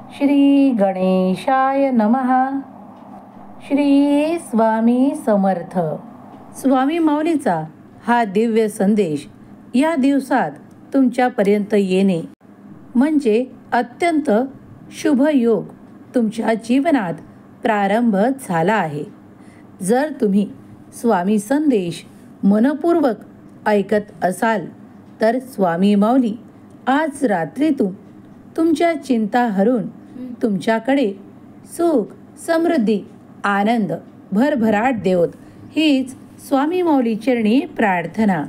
श्री गणेशाय नमः. श्री स्वामी समर्थ. स्वामी माऊलीचा हा दिव्य संदेश या दिवसात तुमच्यापर्यंत येणे म्हणजे अत्यंत शुभ योग तुमच्या जीवनात प्रारंभ झाला आहे. जर तुम्ही स्वामी संदेश मनपूर्वक ऐकत असाल तर स्वामी माऊली आज रात्रीतून तुमच्या चिंता हरून तुमच्याकडे सुख, समृद्धी, आनंद, भरभराट देवोत हीच स्वामी माऊली चरणी प्रार्थना.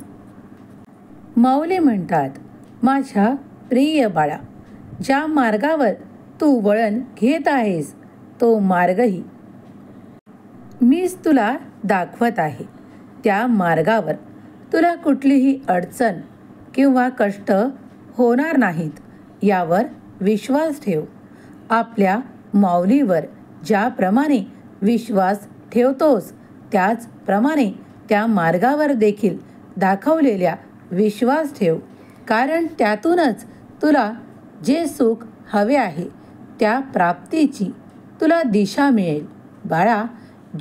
माऊली म्हणतात, माझ्या प्रिय बाळा, ज्या मार्गावर तू वळण घेत आहेस तो मार्गही मीच तुला दाखवत आहे. त्या मार्गावर तुला कुठलीही अडचण किंवा कष्ट होणार नाहीत यावर विश्वास ठेव. आपल्या माऊलीवर ज्याप्रमाणे विश्वास ठेवतोस त्याचप्रमाणे त्या मार्गावर देखील दाखवलेल्या विश्वास ठेव, कारण त्यातूनच तुला जे सुख हवे आहे त्या प्राप्तीची तुला दिशा मिळेल. बाळा,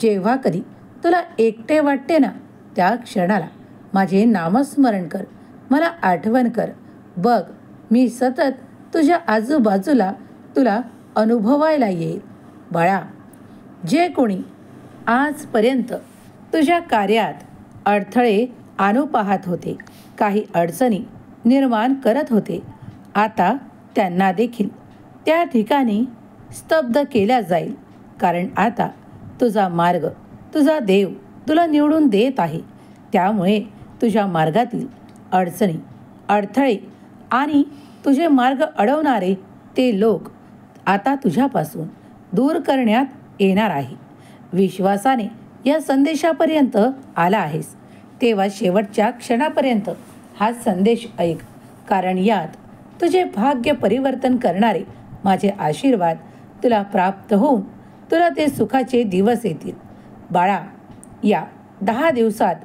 जेव्हा कधी तुला एकटे वाटते ना त्या क्षणाला माझे नामस्मरण कर, मला आठवण कर. बघ, मी सतत तुझ्या आजूबाजूला तुला अनुभवायला येईल. बाळा, जे कोणी आजपर्यंत तुझ्या कार्यात अडथळे आणू पाहत होते, काही अडचणी निर्माण करत होते, आता त्यांना देखील त्या ठिकाणी स्तब्ध केल्या जाईल. कारण आता तुझा मार्ग तुझा देव तुला निवडून देत आहे. त्यामुळे तुझ्या मार्गातील अडचणी, अडथळे आणि तुझे मार्ग अडवणारे ते लोक आता तुझ्यापासून दूर करण्यात येणार आहे. विश्वासाने या संदेशापर्यंत आला आहेस तेव्हा शेवटच्या क्षणापर्यंत हा संदेश ऐक, कारण यात तुझे भाग्य परिवर्तन करणारे माझे आशीर्वाद तुला प्राप्त होऊन तुला ते सुखाचे दिवस येतील. बाळा, या 10 दिवसात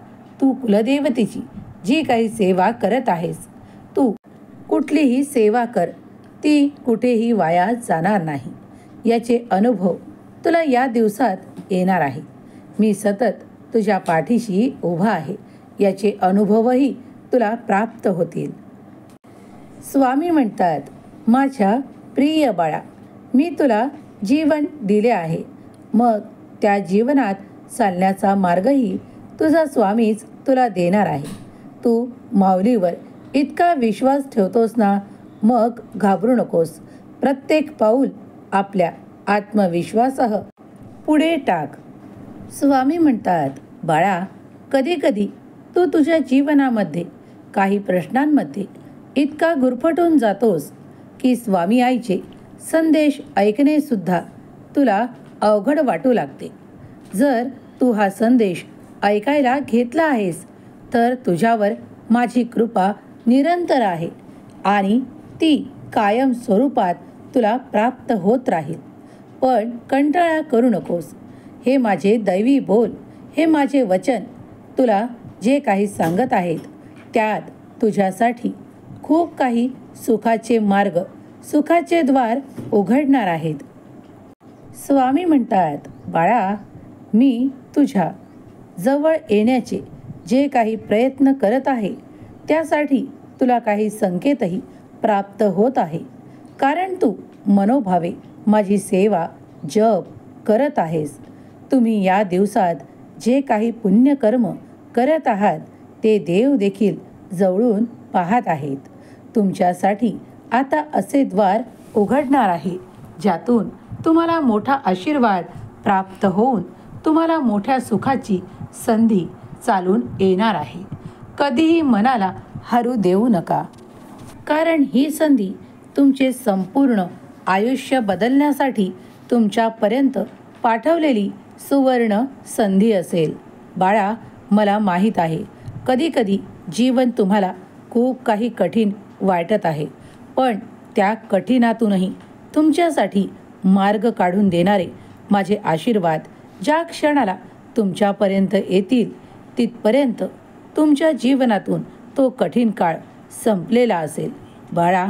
तू कुलदेवतेची जी काही सेवा करत आहेस, तू कुठलीही सेवा कर, ती कुठेही वाया जाणार नाही याचे अनुभव तुला या दिवसात येणार आहे. मी सतत तुझ्या पाठीशी उभा आहे याचे अनुभवही तुला प्राप्त होतील. स्वामी म्हणतात, माझ्या प्रिय बाळा, मी तुला जीवन दिले आहे, मग त्या जीवनात चालण्याचा मार्गही तुझा स्वामीच तुला देणार आहे. तू माऊलीवर इतका विश्वास ठेवतोस ना, मग घाबरू नकोस. प्रत्येक पाऊल आपल्या आत्मविश्वासासह पुढे टाक. स्वामी म्हणतात, बाळा, कधीकधी तू तुझ्या जीवनामध्ये काही प्रश्नांमध्ये इतका गुरफटून जातोस की स्वामी आईचे संदेश ऐकणे सुद्धा तुला अवघड वाटू लागते. जर तू हा संदेश ऐकायला घेतला आहेस तर तुझ्यावर माझी कृपा निरंतर आहे आणि ती कायम स्वरूपात तुला प्राप्त होत राहील. पण कंटाळा करू नकोस. हे माझे दैवी बोल, हे माझे वचन तुला जे काही सांगत आहेत त्यात तुझ्यासाठी खूप काही सुखाचे मार्ग, सुखाचे द्वार उघडणार आहेत. स्वामी म्हणतात, बाळा, मी तुझ्या जवळ येण्याचे जे काही प्रयत्न करत आहे त्यासाठी तुला काही संकेतही प्राप्त होत आहे, कारण तू मनोभावे माझी सेवा जप करत आहेस. तुम्ही या दिवसात जे काही पुण्यकर्म करत आहात ते देव देखील जवळून पाहत आहेत. तुमच्यासाठी आता असे द्वार उघडणार आहे ज्यातून तुम्हाला मोठा आशीर्वाद प्राप्त होऊन तुम्हाला मोठ्या सुखाची संधी चालून येणार आहे. कधीही मनाला हरू देऊ नका, कारण ही संधी तुमचे संपूर्ण आयुष्य बदलण्यासाठी तुमच्यापर्यंत पाठवलेली सुवर्ण संधी असेल. बाळा, मला माहीत आहे कधीकधी जीवन तुम्हाला खूप काही कठीण वाटत आहे, पण त्या कठीणातूनही तुमच्यासाठी मार्ग काढून देणारे माझे आशीर्वाद ज्या क्षणाला तुमच्यापर्यंत येतील तिथपर्यंत तुमच्या जीवनातून तो कठीण काळ संपलेला असेल. बाळा,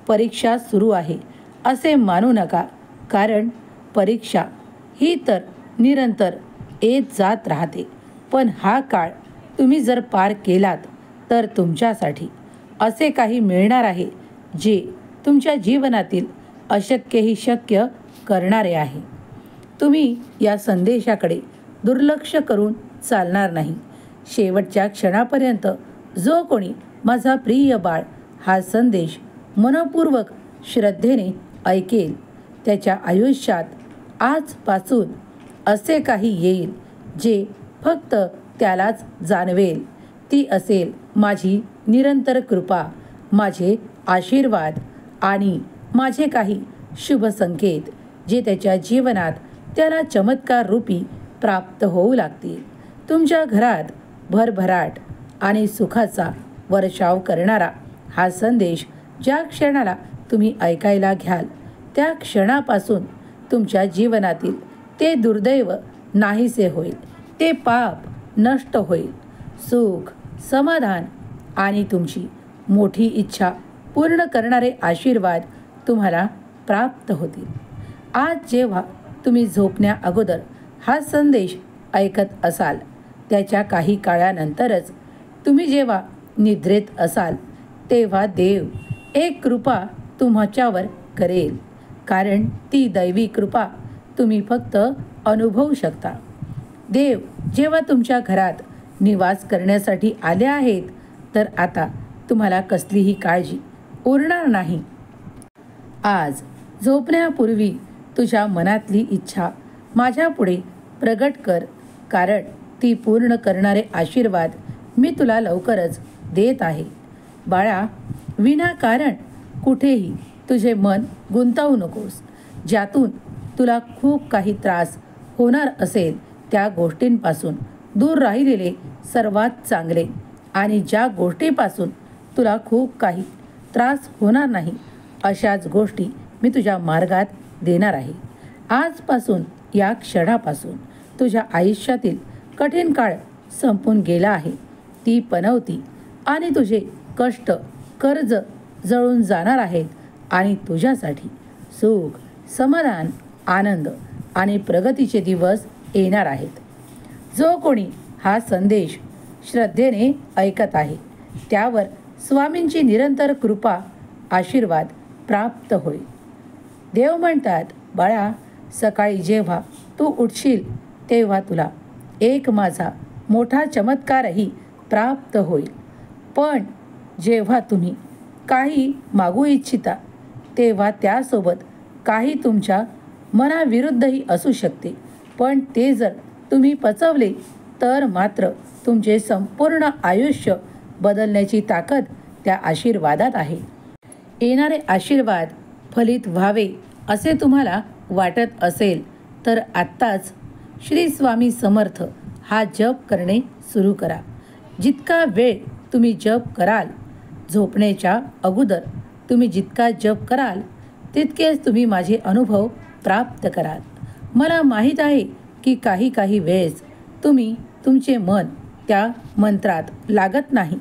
परीक्षा सुरू आहे असे मानू नका, कारण परीक्षा ही तर निरंतर येत जात राहते. पण हा काळ तुम्ही जर पार केलात तर तुमच्यासाठी असे काही मिळणार आहे जे तुमच्या जीवनातील अशक्यही शक्य करणारे आहे. तुम्ही या संदेशाकडे दुर्लक्ष करून चालणार नाही. शेवटच्या क्षणापर्यंत जो कोणी माझा प्रिय बाळ हा संदेश मनपूर्वक श्रद्धेने ऐकेल, त्याच्या आयुष्यात आजपासून असे काही येईल जे फक्त त्यालाच जाणवेल. ती असेल माझी निरंतर कृपा, माझे आशीर्वाद आणि माझे काही शुभ संकेत जे त्याच्या जीवनात त्याला चमत्कार रूपी प्राप्त होऊ लागतील. तुमच्या घरात भरभराट आणि सुखाचा वर्षाव करणारा हा संदेश ज्या क्षणाला तुम्ही ऐकायला घ्याल त्या क्षणापासून तुमच्या जीवनातील ते दुर्दैव नाहीसे होईल, ते पाप नष्ट होईल, सुख, समाधान आणि तुमची मोठी इच्छा पूर्ण करणारे आशीर्वाद तुम्हाला प्राप्त होतील. आज जेव्हा तुम्ही झोपण्या अगोदर हा संदेश ऐकत असाल, त्याच्या काही काळानंतरच तुम्ही जेव्हा निद्रेत असाल, तेव्हा देव एक कृपा तुमच्यावर करेल, कारण ती दैवी कृपा तुम्ही फक्त अनुभवू शकता. देव जेव्हा तुमच्या घरात निवास करण्यासाठी आले आहेत, तर आता तुम्हाला कसलीही काळजी उरणार नाही. आज झोपण्यापूर्वी तुझ्या मनातली इच्छा माझ्यापुढे प्रगट कर, कारण ती पूर्ण करणारे आशीर्वाद मी तुला लवकरच देत आहे. बाळा, विनाकारण कुठेही तुझे मन गुंतवू नकोस. ज्यातून तुला खूप काही त्रास होणार असेल त्या गोष्टींपासून दूर राहिलेले सर्वात चांगले, आणि ज्या गोष्टीपासून तुला खूप काही त्रास होणार नाही अशाच गोष्टी मी तुझ्या मार्गात देणार आहे. आजपासून या क्षणापासून तुझ्या आयुष्यातील कठीण काळ संपून गेला आहे. ती पनवती आणि तुझे कष्ट, कर्ज जळून जाणार आहेत आणि तुझ्यासाठी सुख, समाधान, आनंद आणि प्रगतीचे दिवस येणार आहेत. जो कोणी हा संदेश श्रद्धेने ऐकत आहे त्यावर स्वामींची निरंतर कृपा, आशीर्वाद प्राप्त होईल. देव म्हणतात, बाळा, सकाळी जेव्हा तू उठशील तेव्हा तुला एक माझा मोठा चमत्कारही प्राप्त होईल. पण जेव्हा तुम्ही काही मागू इच्छिता तेव्हा त्यासोबत काही तुमच्या मनाविरुद्धही असू शकते. पण ते जर तुम्ही पचवले तर मात्र तुमचे संपूर्ण आयुष्य बदलण्याची ताकद त्या आशीर्वादात आहे. येणारे आशीर्वाद फलित व्हावे असे तुम्हाला वाटत असेल तर आत्ताच श्री स्वामी समर्थ हा जप करणे सुरू करा. जितका वेळ तुम्ही जप कराल, झोपण्याच्या अगोदर तुम्ही जितका जप कराल तितकेच तुम्ही माझे अनुभव प्राप्त कराल. मला माहीत आहे की काही वेळेस तुम्ही तुमचे मन त्या मंत्रात लागत नाही,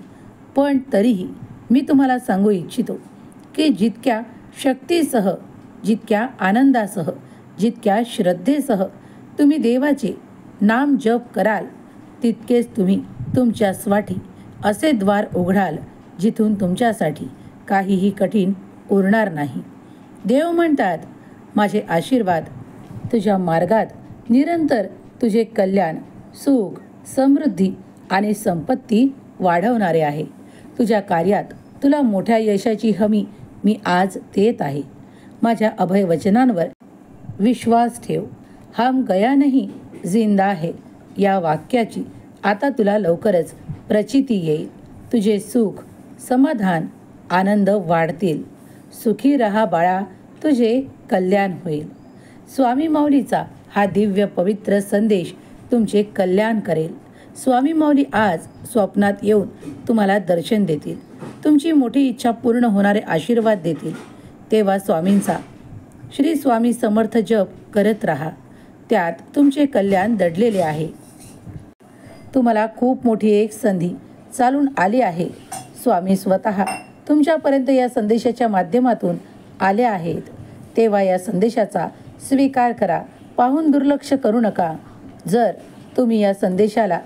पण तरीही मी तुम्हाला सांगू इच्छितो की जितक्या शक्तीसह, जितक्या आनंदासह, जितक्या श्रद्धेसह तुम्ही देवाचे नाम जप कराल तितकेच तुम्ही तुमच्यासाठी असे द्वार उघडाल जिथून तुमच्यासाठी काहीही कठीण उरणार नाही. देव म्हणतात, माझे आशीर्वाद तुझ्या मार्गात निरंतर तुझे कल्याण, सुख, समृद्धी आणि संपत्ती वाढवणारे आहे. तुझ्या कार्यात तुला मोठ्या यशाची हमी मी आज देत आहे. माझ्या अभयवचनांवर विश्वास ठेव. हम गया नहीं जिंदा है या वाक्याची आता तुला लवकरच प्रचिती येईल. तुझे सुख, समाधान, आनंद वाढतील. सुखी रहा बाळा, तुझे कल्याण होईल. स्वामी माऊलीचा हा दिव्य पवित्र संदेश तुमचे कल्याण करेल. स्वामी माऊली आज स्वप्नात येऊन तुम्हाला दर्शन देतील, तुमची मोठी इच्छा पूर्ण होणारे आशीर्वाद देतील. तेव्हा स्वामींचा श्री स्वामी समर्थ जप करत राहा, त्यात तुमचे कल्याण दडलेले आहे. तुम्हाला खूप मोठी एक संधी चालून आली आहे. स्वामी स्वतः तुमच्यापर्यंत या संदेशाच्या माध्यमातून आले आहेत. तेव्हा या संदेशाचा स्वीकार करा. पाहून दुर्लक्ष करू नका. जर तुम्ही या संदेशाला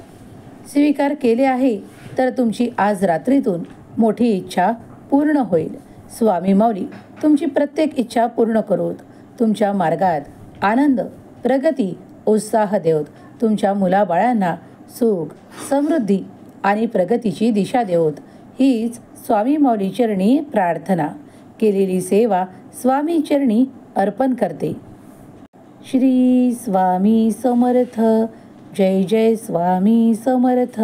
स्वीकार केले आहे तर तुमची आज रात्रीतून मोठी इच्छा पूर्ण होईल. स्वामी माऊली तुमची प्रत्येक इच्छा पूर्ण करोत. तुमच्या मार्गात आनंद, प्रगती, उत्साह देवत. तुमच्या मुलाबाळांना सुख, समृद्धी आणि प्रगतीची दिशा देवत. हीच स्वामी माऊली चरणी प्रार्थना. केलेली सेवा स्वामी चरणी अर्पण करते. श्री स्वामी समर्थ. जय जय स्वामी समर्थ.